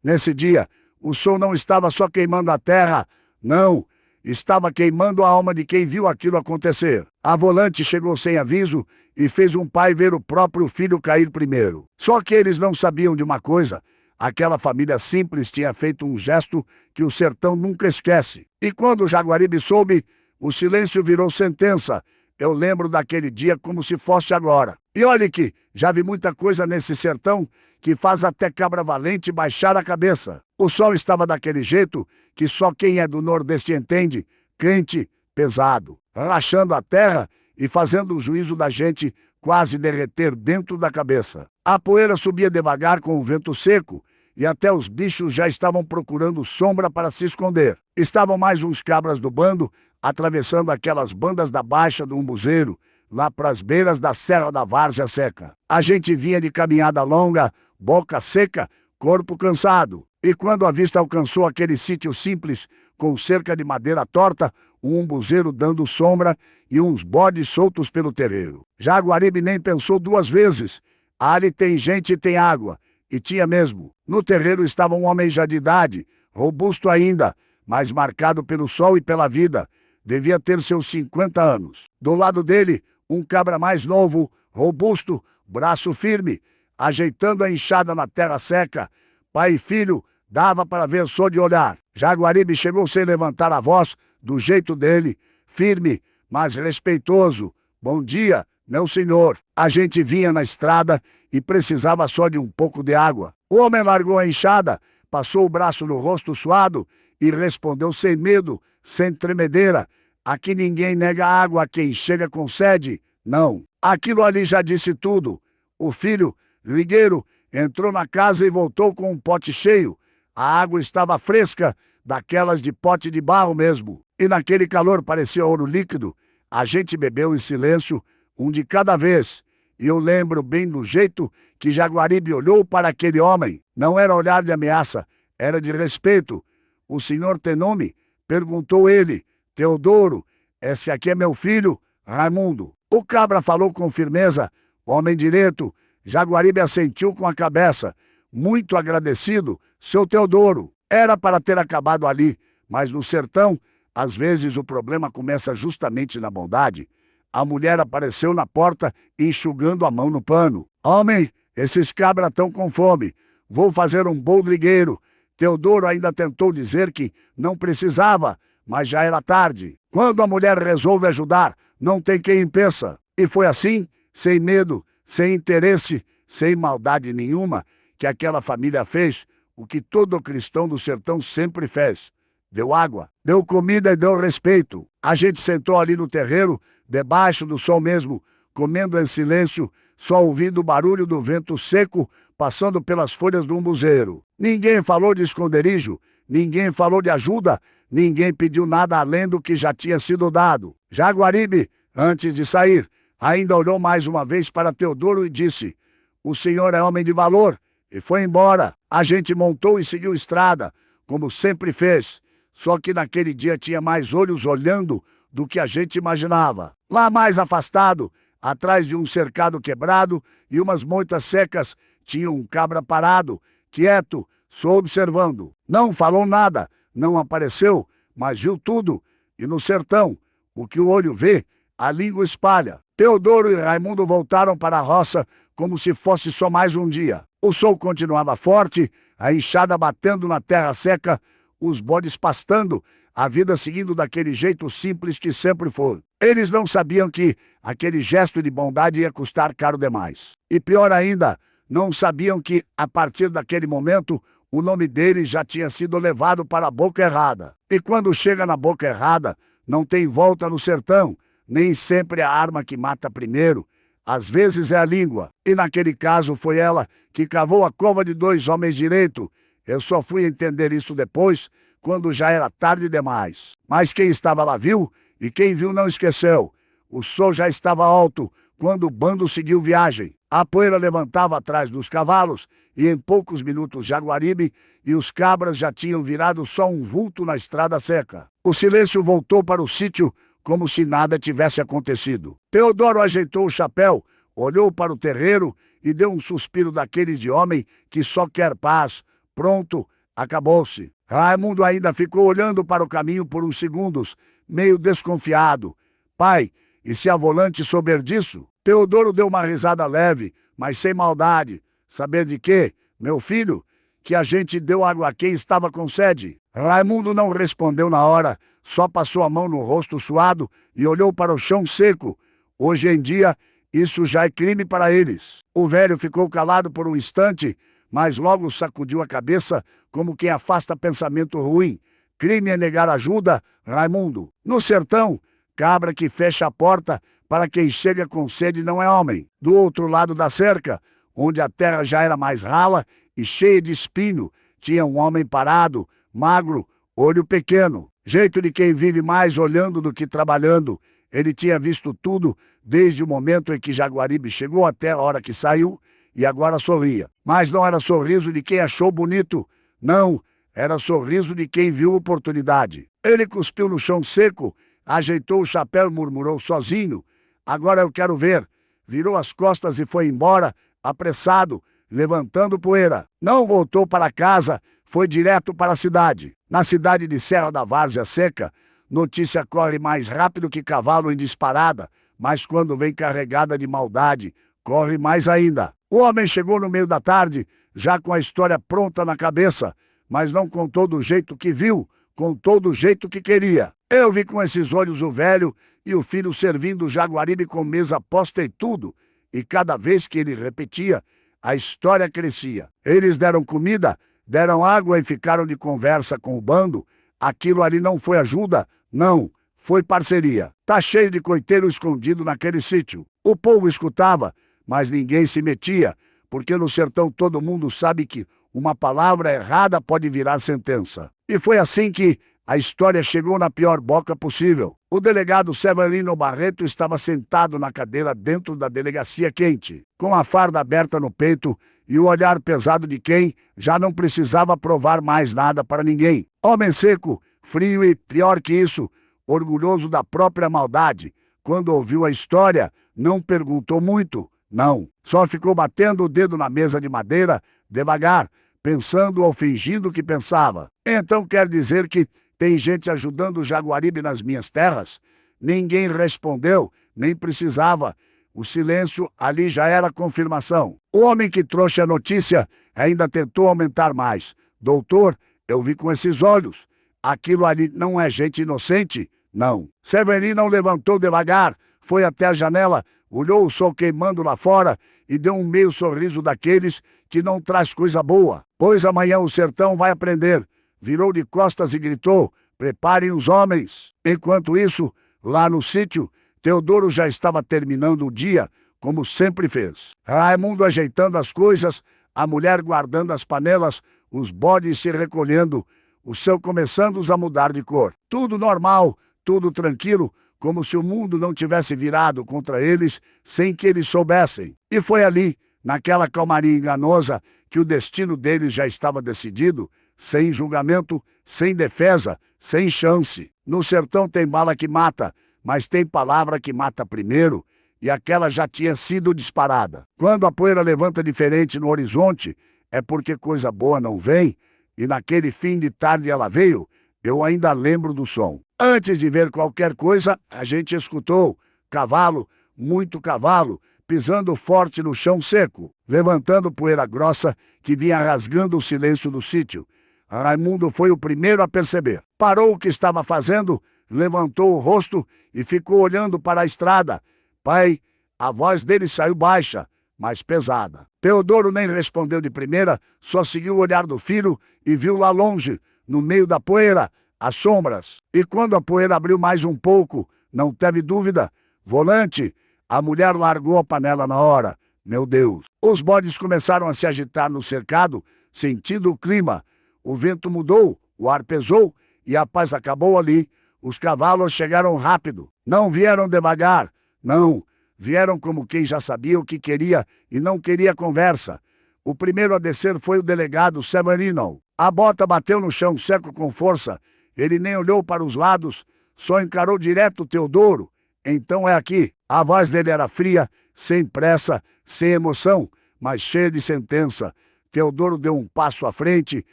Nesse dia, o sol não estava só queimando a terra, não, estava queimando a alma de quem viu aquilo acontecer. A volante chegou sem aviso e fez um pai ver o próprio filho cair primeiro. Só que eles não sabiam de uma coisa: aquela família simples tinha feito um gesto que o sertão nunca esquece. E quando o Jaguaribe soube, o silêncio virou sentença. Eu lembro daquele dia como se fosse agora. E olhe que já vi muita coisa nesse sertão que faz até cabra valente baixar a cabeça. O sol estava daquele jeito que só quem é do Nordeste entende, quente, pesado, rachando a terra e fazendo o juízo da gente quase derreter dentro da cabeça. A poeira subia devagar com o vento seco e até os bichos já estavam procurando sombra para se esconder. Estavam mais uns cabras do bando atravessando aquelas bandas da Baixa do Umbuzeiro, lá para as beiras da Serra da Várzea Seca. A gente vinha de caminhada longa, boca seca, corpo cansado. E quando a vista alcançou aquele sítio simples, com cerca de madeira torta, um umbuzeiro dando sombra e uns bodes soltos pelo terreiro. Jaguaribe nem pensou duas vezes. Ali tem gente e tem água. E tinha mesmo. No terreiro estava um homem já de idade, robusto ainda, mas marcado pelo sol e pela vida. Devia ter seus 50 anos. Do lado dele, um cabra mais novo, robusto, braço firme, ajeitando a enxada na terra seca. Pai e filho, dava para ver só de olhar. Jaguaribe chegou sem levantar a voz, do jeito dele, firme, mas respeitoso. Bom dia, meu senhor. A gente vinha na estrada e precisava só de um pouco de água. O homem largou a enxada, passou o braço no rosto suado e respondeu sem medo, sem tremedeira: aqui ninguém nega água a quem chega com sede, não. Aquilo ali já disse tudo. O filho, ligueiro, entrou na casa e voltou com um pote cheio. A água estava fresca, daquelas de pote de barro mesmo. E naquele calor parecia ouro líquido. A gente bebeu em silêncio, um de cada vez. E eu lembro bem do jeito que Jaguaribe olhou para aquele homem. Não era olhar de ameaça, era de respeito. O senhor tem nome? Perguntou ele. Teodoro. Esse aqui é meu filho, Raimundo. O cabra falou com firmeza. Homem direito. Jaguaribe assentiu com a cabeça. Muito agradecido, seu Teodoro. Era para ter acabado ali, mas no sertão, às vezes o problema começa justamente na bondade. A mulher apareceu na porta, enxugando a mão no pano. Homem, esses cabras estão com fome. Vou fazer um boldrigueiro. Teodoro ainda tentou dizer que não precisava, mas já era tarde. Quando a mulher resolve ajudar, não tem quem impeça. E foi assim, sem medo, sem interesse, sem maldade nenhuma, que aquela família fez o que todo cristão do sertão sempre fez. Deu água, deu comida e deu respeito. A gente sentou ali no terreiro, debaixo do sol mesmo, comendo em silêncio, só ouvindo o barulho do vento seco passando pelas folhas do umbuzeiro. Ninguém falou de esconderijo, ninguém falou de ajuda, ninguém pediu nada além do que já tinha sido dado. Jaguaribe, antes de sair, ainda olhou mais uma vez para Teodoro e disse: o senhor é homem de valor, e foi embora. A gente montou e seguiu estrada, como sempre fez. Só que naquele dia tinha mais olhos olhando do que a gente imaginava. Lá mais afastado, atrás de um cercado quebrado e umas moitas secas, tinha um cabra parado, quieto, só observando. Não falou nada, não apareceu, mas viu tudo. E no sertão, o que o olho vê, a língua espalha. Teodoro e Raimundo voltaram para a roça como se fosse só mais um dia. O sol continuava forte, a enxada batendo na terra seca, os bodes pastando, a vida seguindo daquele jeito simples que sempre foi. Eles não sabiam que aquele gesto de bondade ia custar caro demais. E pior ainda, não sabiam que, a partir daquele momento, o nome deles já tinha sido levado para a boca errada. E quando chega na boca errada, não tem volta no sertão. Nem sempre é a arma que mata primeiro. Às vezes é a língua. E naquele caso foi ela que cavou a cova de dois homens direito. Eu só fui entender isso depois, quando já era tarde demais. Mas quem estava lá viu, e quem viu não esqueceu. O sol já estava alto quando o bando seguiu viagem. A poeira levantava atrás dos cavalos, e em poucos minutos Jaguaribe e os cabras já tinham virado só um vulto na estrada seca. O silêncio voltou para o sítio como se nada tivesse acontecido. Teodoro ajeitou o chapéu, olhou para o terreiro e deu um suspiro daqueles de homem que só quer paz, Pronto, acabou-se. Raimundo ainda ficou olhando para o caminho por uns segundos, meio desconfiado. Pai, e se a Volante souber disso? Teodoro deu uma risada leve, mas sem maldade. Saber de quê, meu filho? Que a gente deu água a quem estava com sede. Raimundo não respondeu na hora, só passou a mão no rosto suado e olhou para o chão seco. Hoje em dia, isso já é crime para eles. O velho ficou calado por um instante, mas logo sacudiu a cabeça como quem afasta pensamento ruim. Crime é negar ajuda, Raimundo. No sertão, cabra que fecha a porta para quem chega com sede não é homem. Do outro lado da cerca, onde a terra já era mais rala e cheia de espinho, tinha um homem parado, magro, olho pequeno. Jeito de quem vive mais olhando do que trabalhando. Ele tinha visto tudo desde o momento em que Jaguaribe chegou até a hora que saiu e agora sorria. Mas não era sorriso de quem achou bonito, não, era sorriso de quem viu oportunidade. Ele cuspiu no chão seco, ajeitou o chapéu e murmurou sozinho: agora eu quero ver. Virou as costas e foi embora, apressado, levantando poeira. Não voltou para casa, foi direto para a cidade. Na cidade de Serra da Várzea Seca, notícia corre mais rápido que cavalo em disparada, mas quando vem carregada de maldade, corre mais ainda. O homem chegou no meio da tarde, já com a história pronta na cabeça, mas não contou do jeito que viu, contou do jeito que queria. Eu vi com esses olhos o velho e o filho servindo o Jaguaribe com mesa posta e tudo, e cada vez que ele repetia, a história crescia. Eles deram comida, deram água e ficaram de conversa com o bando. Aquilo ali não foi ajuda, não, foi parceria. Tá cheio de coiteiro escondido naquele sítio. O povo escutava, mas ninguém se metia, porque no sertão todo mundo sabe que uma palavra errada pode virar sentença. E foi assim que a história chegou na pior boca possível. O delegado Severino Barreto estava sentado na cadeira dentro da delegacia quente, com a farda aberta no peito e o olhar pesado de quem já não precisava provar mais nada para ninguém. Homem seco, frio e, pior que isso, orgulhoso da própria maldade. Quando ouviu a história, não perguntou muito, não. Só ficou batendo o dedo na mesa de madeira, devagar, pensando ou fingindo que pensava. Então quer dizer que tem gente ajudando o Jaguaribe nas minhas terras? Ninguém respondeu, nem precisava. O silêncio ali já era confirmação. O homem que trouxe a notícia ainda tentou aumentar mais. Doutor, eu vi com esses olhos. Aquilo ali não é gente inocente? Não. Severino levantou devagar, foi até a janela, olhou o sol queimando lá fora e deu um meio sorriso daqueles que não traz coisa boa. Pois amanhã o sertão vai aprender. Virou de costas e gritou: preparem os homens. Enquanto isso, lá no sítio, Teodoro já estava terminando o dia, como sempre fez. Raimundo ajeitando as coisas, a mulher guardando as panelas, os bodes se recolhendo, o céu começando a mudar de cor. Tudo normal, tudo tranquilo, como se o mundo não tivesse virado contra eles sem que eles soubessem. E foi ali, naquela calmaria enganosa, que o destino deles já estava decidido, sem julgamento, sem defesa, sem chance. No sertão tem bala que mata, mas tem palavra que mata primeiro, e aquela já tinha sido disparada. Quando a poeira levanta diferente no horizonte, é porque coisa boa não vem, e naquele fim de tarde ela veio. Eu ainda lembro do som. Antes de ver qualquer coisa, a gente escutou cavalo, muito cavalo, pisando forte no chão seco, levantando poeira grossa que vinha rasgando o silêncio do sítio. Raimundo foi o primeiro a perceber. Parou o que estava fazendo, levantou o rosto e ficou olhando para a estrada. Pai, a voz dele saiu baixa, mas pesada. Teodoro nem respondeu de primeira, só seguiu o olhar do filho e viu lá longe, no meio da poeira, as sombras. E quando a poeira abriu mais um pouco, não teve dúvida. Volante, a mulher largou a panela na hora. Meu Deus! Os bodes começaram a se agitar no cercado, sentindo o clima. O vento mudou, o ar pesou e a paz acabou ali. Os cavalos chegaram rápido. Não vieram devagar, não. Vieram como quem já sabia o que queria e não queria conversa. O primeiro a descer foi o delegado Severino. A bota bateu no chão seco com força. Ele nem olhou para os lados, só encarou direto Teodoro. Então é aqui. A voz dele era fria, sem pressa, sem emoção, mas cheia de sentença. Teodoro deu um passo à frente,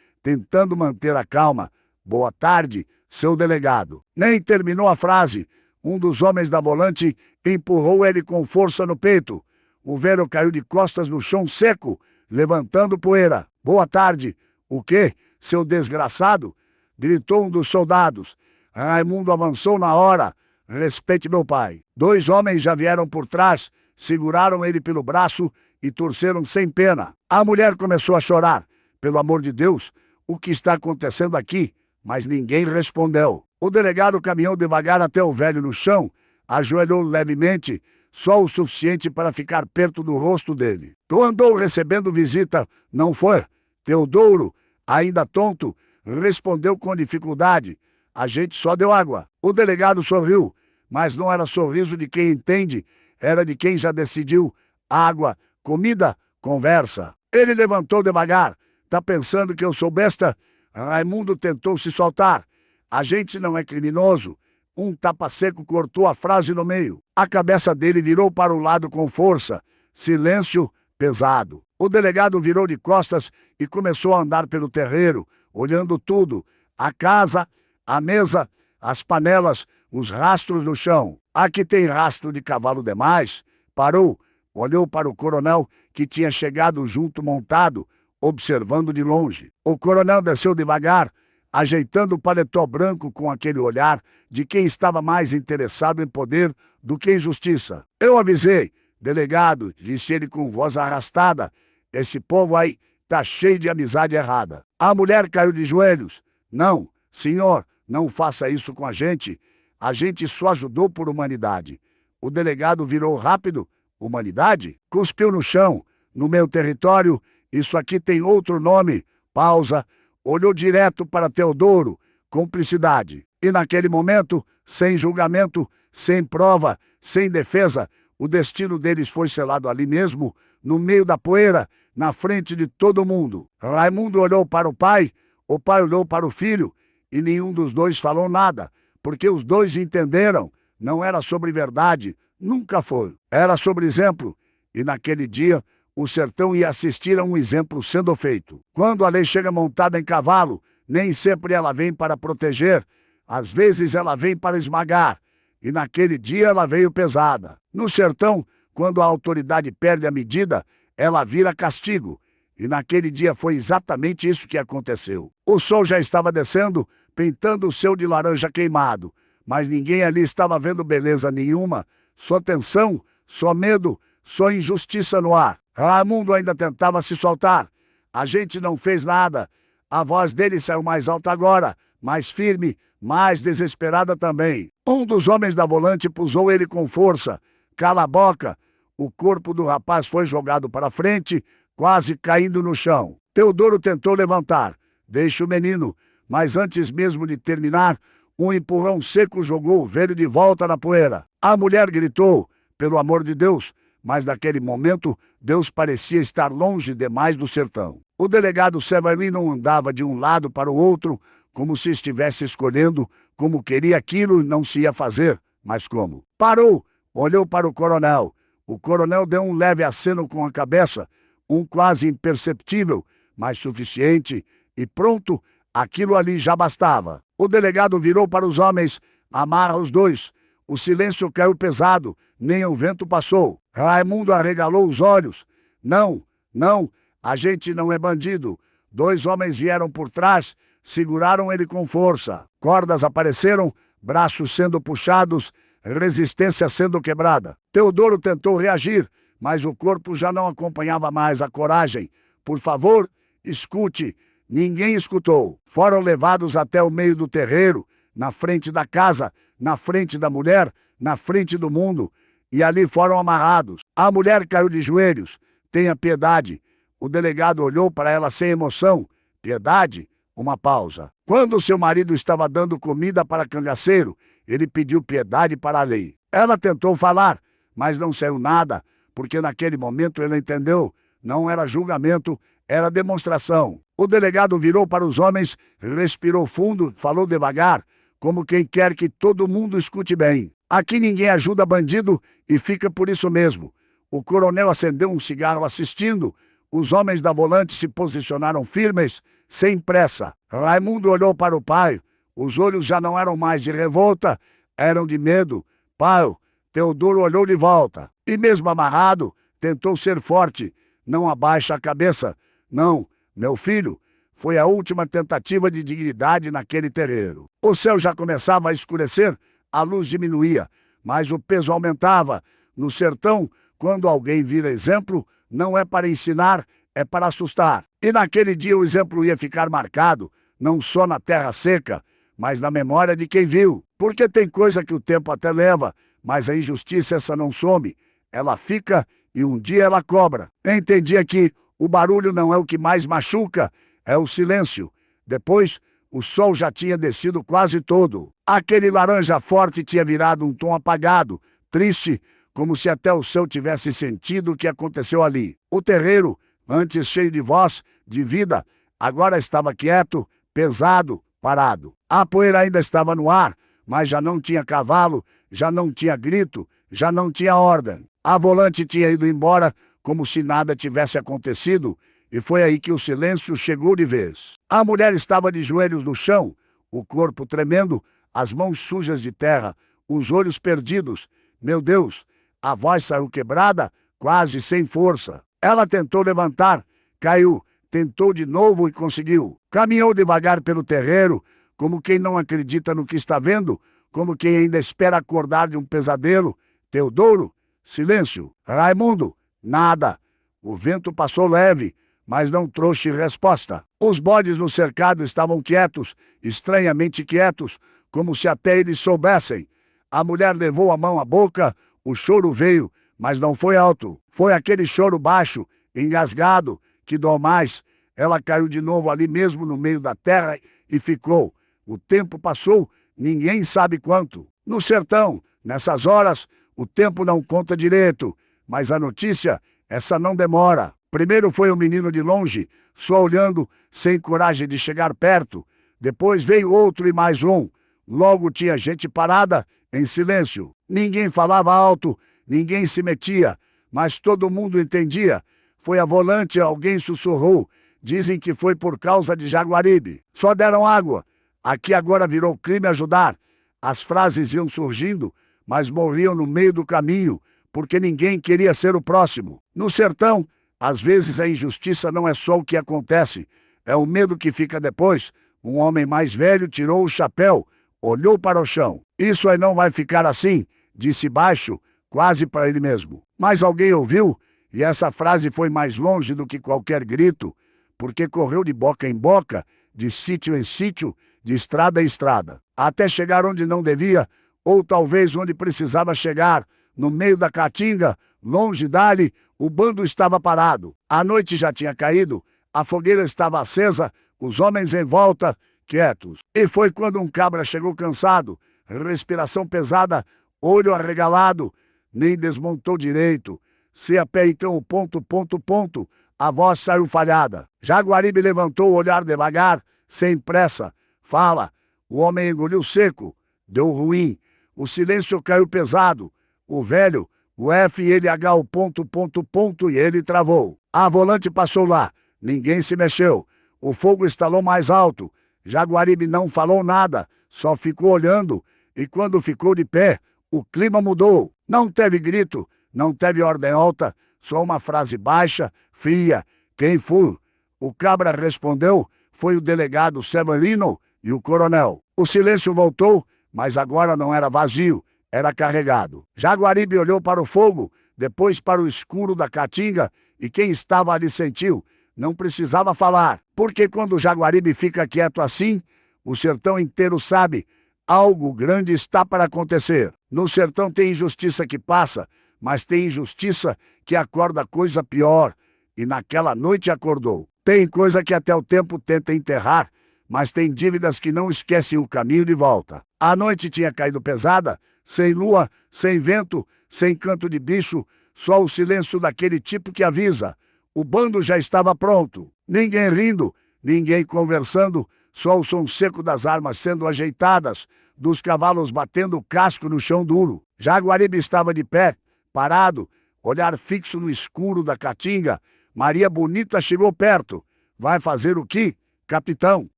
tentando manter a calma. Boa tarde, seu delegado. Nem terminou a frase. Um dos homens da volante empurrou ele com força no peito. O velho caiu de costas no chão seco, levantando poeira. Boa tarde. O quê, seu desgraçado? Gritou um dos soldados. Raimundo avançou na hora. Respeite meu pai. 2 homens já vieram por trás, seguraram ele pelo braço e torceram sem pena. A mulher começou a chorar. Pelo amor de Deus, o que está acontecendo aqui? Mas ninguém respondeu. O delegado caminhou devagar até o velho no chão, ajoelhou levemente, só o suficiente para ficar perto do rosto dele. Tu andou recebendo visita, não foi? Teodoro, ainda tonto, respondeu com dificuldade. A gente só deu água. O delegado sorriu, mas não era sorriso de quem entende, era de quem já decidiu. Água, comida, conversa. Ele levantou devagar. Tá pensando que eu sou besta? Raimundo tentou se soltar. A gente não é criminoso. Um tapa-seco cortou a frase no meio. A cabeça dele virou para o lado com força. Silêncio pesado. O delegado virou de costas e começou a andar pelo terreiro, olhando tudo. A casa, a mesa, as panelas, os rastros no chão. Aqui tem rastro de cavalo demais. Parou, olhou para o coronel, que tinha chegado junto montado, observando de longe. O coronel desceu devagar, ajeitando o paletó branco com aquele olhar de quem estava mais interessado em poder do que em justiça. Eu avisei, delegado, disse ele com voz arrastada. Esse povo aí tá cheio de amizade errada. A mulher caiu de joelhos. Não, senhor, não faça isso com a gente. A gente só ajudou por humanidade. O delegado virou rápido. Humanidade? Cuspiu no chão. No meu território, isso aqui tem outro nome. Pausa. Olhou direto para Teodoro. Cumplicidade. E naquele momento, sem julgamento, sem prova, sem defesa, o destino deles foi selado ali mesmo, no meio da poeira, na frente de todo mundo. Raimundo olhou para o pai olhou para o filho, e nenhum dos dois falou nada, porque os dois entenderam. Não era sobre verdade, nunca foi. Era sobre exemplo, e naquele dia o sertão ia assistir a um exemplo sendo feito. Quando a lei chega montada em cavalo, nem sempre ela vem para proteger, às vezes ela vem para esmagar, e naquele dia ela veio pesada. No sertão, quando a autoridade perde a medida, ela vira castigo, e naquele dia foi exatamente isso que aconteceu. O sol já estava descendo, pintando o céu de laranja queimado, mas ninguém ali estava vendo beleza nenhuma, só tensão, só medo, só injustiça no ar. Raimundo ainda tentava se soltar. A gente não fez nada. A voz dele saiu mais alta agora, mais firme, mais desesperada também. Um dos homens da volante pusou ele com força. Cala a boca. O corpo do rapaz foi jogado para frente, quase caindo no chão. Teodoro tentou levantar. Deixa o menino. Mas antes mesmo de terminar, um empurrão seco jogou o velho de volta na poeira. A mulher gritou, pelo amor de Deus, mas naquele momento Deus parecia estar longe demais do sertão. O delegado Severino andava de um lado para o outro, como se estivesse escolhendo como queria aquilo e não se ia fazer. Mas como? Parou, olhou para o coronel. O coronel deu um leve aceno com a cabeça, um quase imperceptível, mas suficiente, e pronto, aquilo ali já bastava. O delegado virou para os homens, amarra os dois. O silêncio caiu pesado, nem o vento passou. Raimundo arregalou os olhos. Não, não, a gente não é bandido. 2 homens vieram por trás, seguraram ele com força. Cordas apareceram, braços sendo puxados, resistência sendo quebrada. Teodoro tentou reagir, mas o corpo já não acompanhava mais a coragem. Por favor, escute. Ninguém escutou. Foram levados até o meio do terreiro, na frente da casa, na frente da mulher, na frente do mundo, e ali foram amarrados. A mulher caiu de joelhos. Tenha piedade. O delegado olhou para ela sem emoção. Piedade? Uma pausa. Quando seu marido estava dando comida para cangaceiro, ele pediu piedade para a lei. Ela tentou falar, mas não saiu nada, porque naquele momento ela entendeu. Não era julgamento, era demonstração. O delegado virou para os homens, respirou fundo, falou devagar, como quem quer que todo mundo escute bem. Aqui ninguém ajuda bandido e fica por isso mesmo. O coronel acendeu um cigarro assistindo. Os homens da volante se posicionaram firmes, sem pressa. Raimundo olhou para o pai. Os olhos já não eram mais de revolta, eram de medo. Pai, Teodoro olhou de volta. E mesmo amarrado, tentou ser forte. Não abaixa a cabeça. Não, meu filho. Foi a última tentativa de dignidade naquele terreiro. O céu já começava a escurecer, a luz diminuía, mas o peso aumentava. No sertão, quando alguém vira exemplo, não é para ensinar, é para assustar. E naquele dia o exemplo ia ficar marcado, não só na terra seca, mas na memória de quem viu. Porque tem coisa que o tempo até leva, mas a injustiça essa não some. Ela fica e um dia ela cobra. Entendia que o barulho não é o que mais machuca, é o silêncio. Depois, o sol já tinha descido quase todo. Aquele laranja forte tinha virado um tom apagado, triste, como se até o céu tivesse sentido o que aconteceu ali. O terreiro, antes cheio de voz, de vida, agora estava quieto, pesado, parado. A poeira ainda estava no ar, mas já não tinha cavalo, já não tinha grito, já não tinha ordem. A volante tinha ido embora como se nada tivesse acontecido, e foi aí que o silêncio chegou de vez. A mulher estava de joelhos no chão, o corpo tremendo, as mãos sujas de terra, os olhos perdidos. Meu Deus, a voz saiu quebrada, quase sem força. Ela tentou levantar, caiu, tentou de novo e conseguiu. Caminhou devagar pelo terreiro, como quem não acredita no que está vendo, como quem ainda espera acordar de um pesadelo. Teodoro, silêncio. Raimundo, nada. O vento passou leve, mas não trouxe resposta. Os bodes no cercado estavam quietos, estranhamente quietos, como se até eles soubessem. A mulher levou a mão à boca, o choro veio, mas não foi alto. Foi aquele choro baixo, engasgado, que dói mais. Ela caiu de novo ali mesmo no meio da terra e ficou. O tempo passou, ninguém sabe quanto. No sertão, nessas horas, o tempo não conta direito, mas a notícia, essa não demora. Primeiro foi o menino de longe, só olhando, sem coragem de chegar perto. Depois veio outro e mais um. Logo tinha gente parada, em silêncio. Ninguém falava alto, ninguém se metia, mas todo mundo entendia. Foi a volante, alguém sussurrou. Dizem que foi por causa de Jaguaribe. Só deram água. Aqui agora virou crime ajudar. As frases iam surgindo, mas morriam no meio do caminho, porque ninguém queria ser o próximo. No sertão, às vezes a injustiça não é só o que acontece, é o medo que fica depois. Um homem mais velho tirou o chapéu, olhou para o chão. Isso aí não vai ficar assim, disse baixo, quase para ele mesmo. Mas alguém ouviu, e essa frase foi mais longe do que qualquer grito, porque correu de boca em boca, de sítio em sítio, de estrada em estrada, até chegar onde não devia, ou talvez onde precisava chegar, no meio da caatinga, longe dali. O bando estava parado. A noite já tinha caído, a fogueira estava acesa, os homens em volta, quietos. E foi quando um cabra chegou cansado, respiração pesada, olho arregalado, nem desmontou direito. Se a pé então, ponto, a voz saiu falhada. Jaguaribe levantou o olhar devagar, sem pressa. Fala. O homem engoliu seco. Deu ruim. O silêncio caiu pesado. O velho, o FLH, o ponto, e ele travou. A volante passou lá. Ninguém se mexeu. O fogo estalou mais alto. Jaguaribe não falou nada, só ficou olhando. E quando ficou de pé, o clima mudou. Não teve grito, não teve ordem alta, só uma frase baixa, fria. Quem foi? O cabra respondeu, foi o delegado Severino e o coronel. O silêncio voltou, mas agora não era vazio, era carregado. Jaguaribe olhou para o fogo, depois para o escuro da caatinga, e quem estava ali sentiu. Não precisava falar, porque quando o Jaguaribe fica quieto assim, o sertão inteiro sabe, algo grande está para acontecer. No sertão tem injustiça que passa, mas tem injustiça que acorda coisa pior, e naquela noite acordou. Tem coisa que até o tempo tenta enterrar, mas tem dívidas que não esquecem o caminho de volta. A noite tinha caído pesada, sem lua, sem vento, sem canto de bicho, só o silêncio daquele tipo que avisa. O bando já estava pronto. Ninguém rindo, ninguém conversando, só o som seco das armas sendo ajeitadas, dos cavalos batendo o casco no chão duro. Jaguaribe estava de pé, parado, olhar fixo no escuro da caatinga. Maria Bonita chegou perto. Vai fazer o quê, capitão?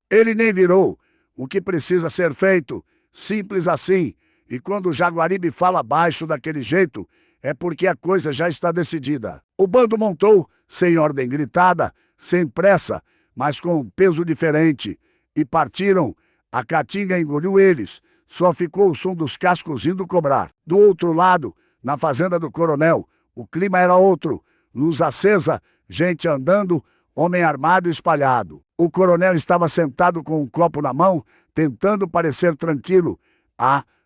Ele nem virou. O que precisa ser feito? Simples assim. E quando o Jaguaribe fala baixo daquele jeito, é porque a coisa já está decidida. O bando montou, sem ordem gritada, sem pressa, mas com um peso diferente. E partiram. A caatinga engoliu eles. Só ficou o som dos cascos indo cobrar. Do outro lado, na fazenda do coronel, o clima era outro. Luz acesa, gente andando, homem armado espalhado. O coronel estava sentado com um copo na mão, tentando parecer tranquilo.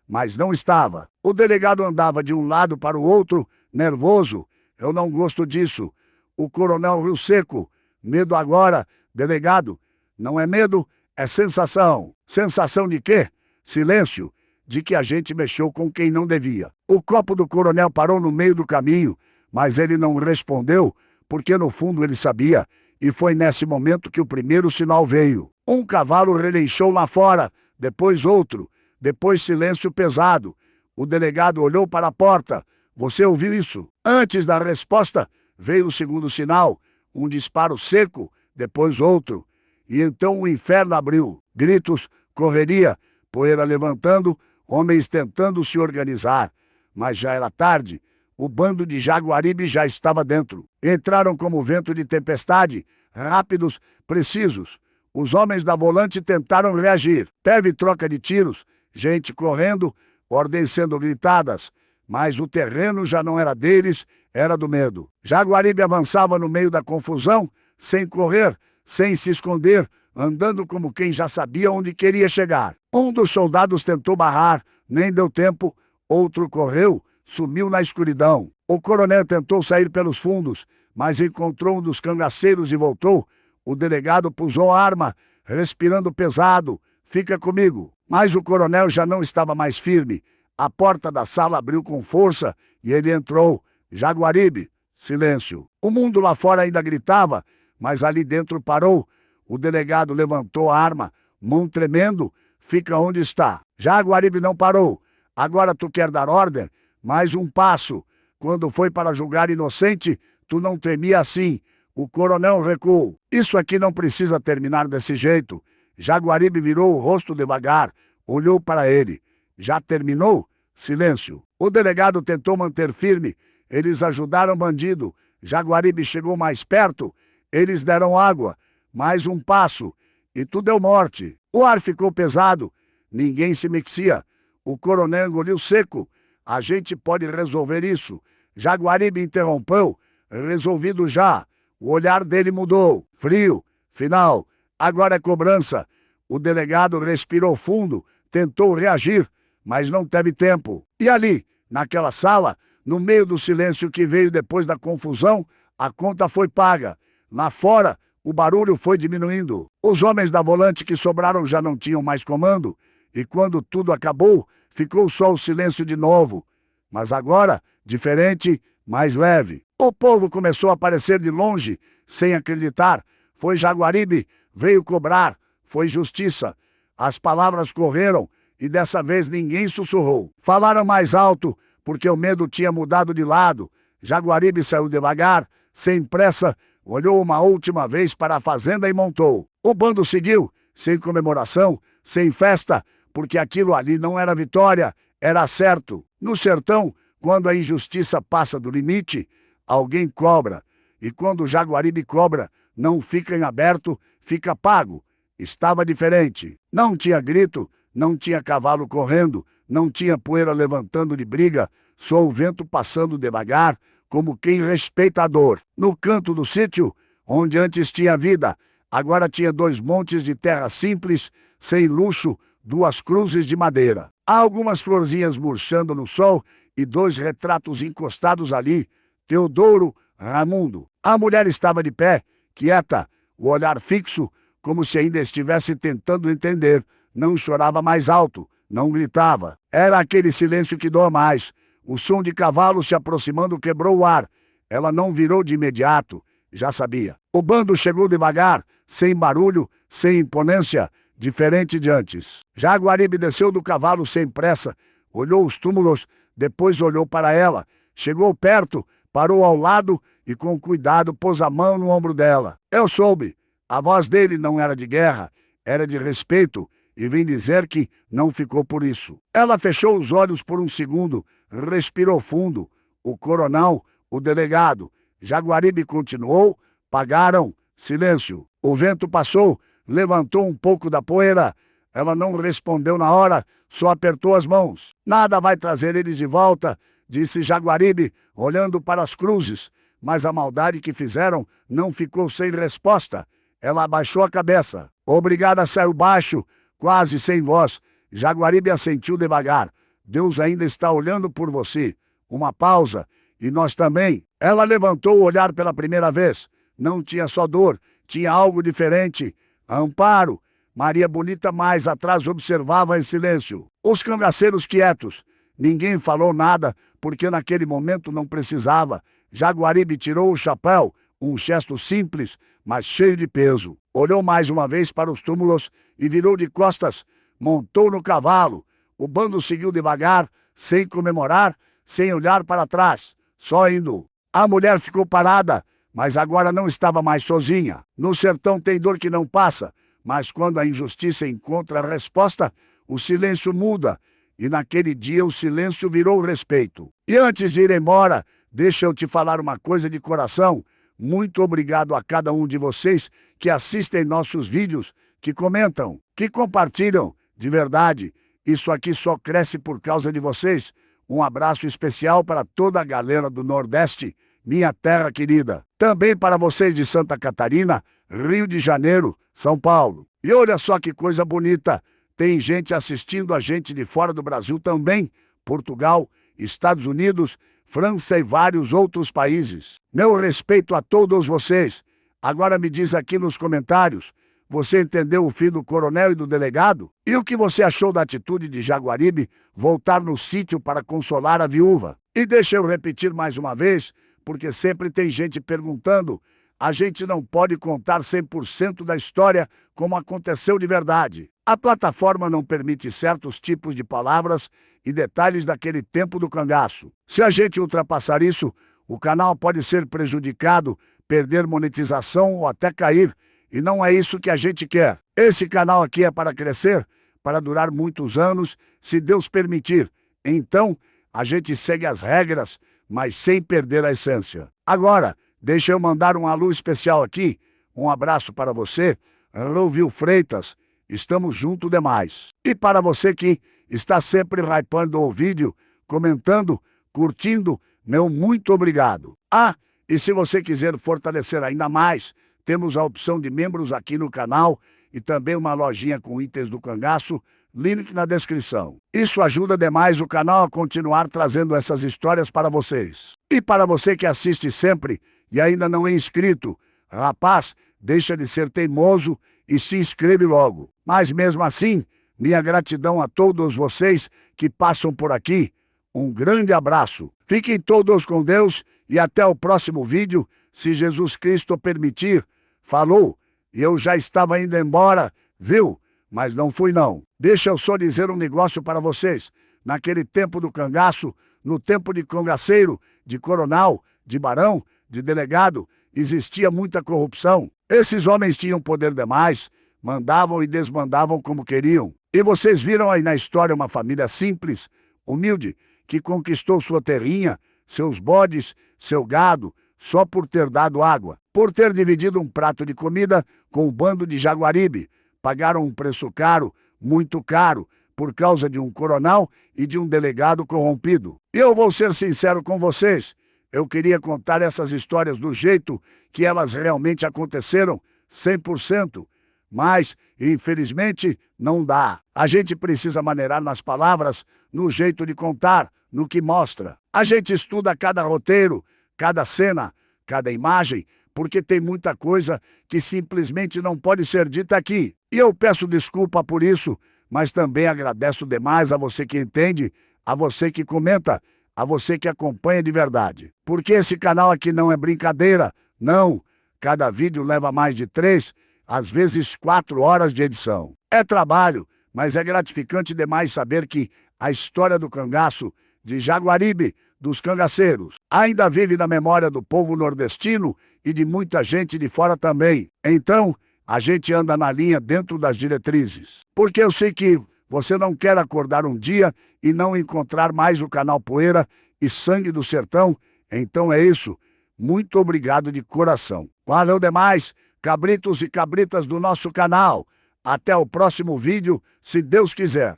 Mas não estava. O delegado andava de um lado para o outro, nervoso. Eu não gosto disso. O coronel riu seco. Medo agora, delegado. Não é medo, é sensação. Sensação de quê? Silêncio. De que a gente mexeu com quem não devia. O copo do coronel parou no meio do caminho, mas ele não respondeu, porque no fundo ele sabia. E foi nesse momento que o primeiro sinal veio. Um cavalo relinchou lá fora, depois outro. Depois silêncio pesado. O delegado olhou para a porta. Você ouviu isso? Antes da resposta, veio o segundo sinal. Um disparo seco, depois outro. E então o inferno abriu. Gritos, correria, poeira levantando, homens tentando se organizar. Mas já era tarde. O bando de Jaguaribe já estava dentro. Entraram como vento de tempestade, rápidos, precisos. Os homens da volante tentaram reagir. Teve troca de tiros. Gente correndo, ordens sendo gritadas, mas o terreno já não era deles, era do medo. Jaguaribe avançava no meio da confusão, sem correr, sem se esconder, andando como quem já sabia onde queria chegar. Um dos soldados tentou barrar, nem deu tempo, outro correu, sumiu na escuridão. O coronel tentou sair pelos fundos, mas encontrou um dos cangaceiros e voltou. O delegado pusou a arma, respirando pesado. Fica comigo. Mas o coronel já não estava mais firme. A porta da sala abriu com força e ele entrou. Jaguaribe, silêncio. O mundo lá fora ainda gritava, mas ali dentro parou. O delegado levantou a arma, mão tremendo. Fica onde está. Jaguaribe não parou. Agora tu quer dar ordem? Mais um passo. Quando foi para julgar inocente, tu não temia assim. O coronel recuou. Isso aqui não precisa terminar desse jeito. Jaguaribe virou o rosto devagar, olhou para ele. Já terminou? Silêncio. O delegado tentou manter firme. Eles ajudaram o bandido. Jaguaribe chegou mais perto. Eles deram água. Mais um passo. E tu deu morte. O ar ficou pesado. Ninguém se mexia. O coronel engoliu seco. A gente pode resolver isso. Jaguaribe interrompeu. Resolvido já. O olhar dele mudou. Frio. Final. Agora é cobrança. O delegado respirou fundo, tentou reagir, mas não teve tempo. E ali, naquela sala, no meio do silêncio que veio depois da confusão, a conta foi paga. Lá fora, o barulho foi diminuindo. Os homens da volante que sobraram já não tinham mais comando, e quando tudo acabou, ficou só o silêncio de novo. Mas agora, diferente, mais leve. O povo começou a aparecer de longe, sem acreditar. Foi Jaguaribe, veio cobrar, foi justiça. As palavras correram e dessa vez ninguém sussurrou. Falaram mais alto, porque o medo tinha mudado de lado. Jaguaribe saiu devagar, sem pressa, olhou uma última vez para a fazenda e montou. O bando seguiu, sem comemoração, sem festa, porque aquilo ali não era vitória, era certo. No sertão, quando a injustiça passa do limite, alguém cobra. E quando o Jaguaribe cobra, não fica em aberto, fica pago. Estava diferente. Não tinha grito, não tinha cavalo correndo, não tinha poeira levantando de briga, só o vento passando devagar, como quem respeita a dor. No canto do sítio, onde antes tinha vida, agora tinha 2 montes de terra simples, sem luxo, 2 cruzes de madeira. Há algumas florzinhas murchando no sol e 2 retratos encostados ali, Teodoro, Ramundo. A mulher estava de pé, quieta, o olhar fixo, como se ainda estivesse tentando entender. Não chorava mais alto, não gritava. Era aquele silêncio que dói mais. O som de cavalo se aproximando quebrou o ar. Ela não virou de imediato, já sabia. O bando chegou devagar, sem barulho, sem imponência, diferente de antes. Jaguaribe desceu do cavalo sem pressa, olhou os túmulos, depois olhou para ela, chegou perto, parou ao lado e com cuidado pôs a mão no ombro dela. Eu soube. A voz dele não era de guerra, era de respeito, e vim dizer que não ficou por isso. Ela fechou os olhos por um segundo, respirou fundo. O coronel, o delegado, Jaguaribe continuou, pagaram, silêncio. O vento passou, levantou um pouco da poeira. Ela não respondeu na hora, só apertou as mãos. Nada vai trazer eles de volta, disse Jaguaribe, olhando para as cruzes. Mas a maldade que fizeram não ficou sem resposta. Ela abaixou a cabeça. Obrigada saiu baixo, quase sem voz. Jaguaribe assentiu devagar. Deus ainda está olhando por você. Uma pausa. E nós também. Ela levantou o olhar pela primeira vez. Não tinha só dor, tinha algo diferente. Amparo. Maria Bonita mais atrás observava em silêncio. Os cangaceiros quietos. Ninguém falou nada, porque naquele momento não precisava. Jaguaribe tirou o chapéu, um gesto simples, mas cheio de peso. Olhou mais uma vez para os túmulos e virou de costas. Montou no cavalo. O bando seguiu devagar, sem comemorar, sem olhar para trás, só indo. A mulher ficou parada, mas agora não estava mais sozinha. No sertão tem dor que não passa, mas quando a injustiça encontra a resposta, o silêncio muda. E naquele dia o silêncio virou respeito. E antes de ir embora, deixa eu te falar uma coisa de coração. Muito obrigado a cada um de vocês que assistem nossos vídeos, que comentam, que compartilham. De verdade, isso aqui só cresce por causa de vocês. Um abraço especial para toda a galera do Nordeste, minha terra querida. Também para vocês de Santa Catarina, Rio de Janeiro, São Paulo. E olha só que coisa bonita. Tem gente assistindo a gente de fora do Brasil também. Portugal, Estados Unidos, França e vários outros países. Meu respeito a todos vocês. Agora me diz aqui nos comentários, você entendeu o fim do coronel e do delegado? E o que você achou da atitude de Jaguaribe voltar no sítio para consolar a viúva? E deixa eu repetir mais uma vez, porque sempre tem gente perguntando. A gente não pode contar 100% da história como aconteceu de verdade. A plataforma não permite certos tipos de palavras e detalhes daquele tempo do cangaço. Se a gente ultrapassar isso, o canal pode ser prejudicado, perder monetização ou até cair. E não é isso que a gente quer. Esse canal aqui é para crescer, para durar muitos anos, se Deus permitir. Então, a gente segue as regras, mas sem perder a essência. Agora, deixa eu mandar um alô especial aqui. Um abraço para você, Rovil Freitas. Estamos juntos demais. E para você que está sempre hypando o vídeo, comentando, curtindo, meu muito obrigado. Ah, e se você quiser fortalecer ainda mais, temos a opção de membros aqui no canal e também uma lojinha com itens do cangaço, link na descrição. Isso ajuda demais o canal a continuar trazendo essas histórias para vocês. E para você que assiste sempre e ainda não é inscrito, rapaz, deixa de ser teimoso e se inscreve logo. Mas mesmo assim, minha gratidão a todos vocês que passam por aqui. Um grande abraço. Fiquem todos com Deus e até o próximo vídeo, se Jesus Cristo permitir. Falou, e eu já estava indo embora, viu? Mas não fui não. Deixa eu só dizer um negócio para vocês. Naquele tempo do cangaço, no tempo de cangaceiro, de coronel, de barão, de delegado, existia muita corrupção. Esses homens tinham poder demais, mandavam e desmandavam como queriam. E vocês viram aí na história uma família simples, humilde, que conquistou sua terrinha, seus bodes, seu gado, só por ter dado água, por ter dividido um prato de comida com um bando de Jaguaribe. Pagaram um preço caro, muito caro, por causa de um coronel e de um delegado corrompido. E eu vou ser sincero com vocês, eu queria contar essas histórias do jeito que elas realmente aconteceram, 100%. Mas, infelizmente, não dá. A gente precisa maneirar nas palavras, no jeito de contar, no que mostra. A gente estuda cada roteiro, cada cena, cada imagem, porque tem muita coisa que simplesmente não pode ser dita aqui. E eu peço desculpa por isso, mas também agradeço demais a você que entende, a você que comenta, a você que acompanha de verdade. Porque esse canal aqui não é brincadeira, não. Cada vídeo leva mais de 3, às vezes 4 horas de edição. É trabalho, mas é gratificante demais saber que a história do cangaço de Jaguaribe, dos cangaceiros. Ainda vive na memória do povo nordestino e de muita gente de fora também. Então, a gente anda na linha dentro das diretrizes. Porque eu sei que você não quer acordar um dia e não encontrar mais o canal Poeira e Sangue do Sertão. Então é isso. Muito obrigado de coração. Valeu demais, cabritos e cabritas do nosso canal. Até o próximo vídeo, se Deus quiser.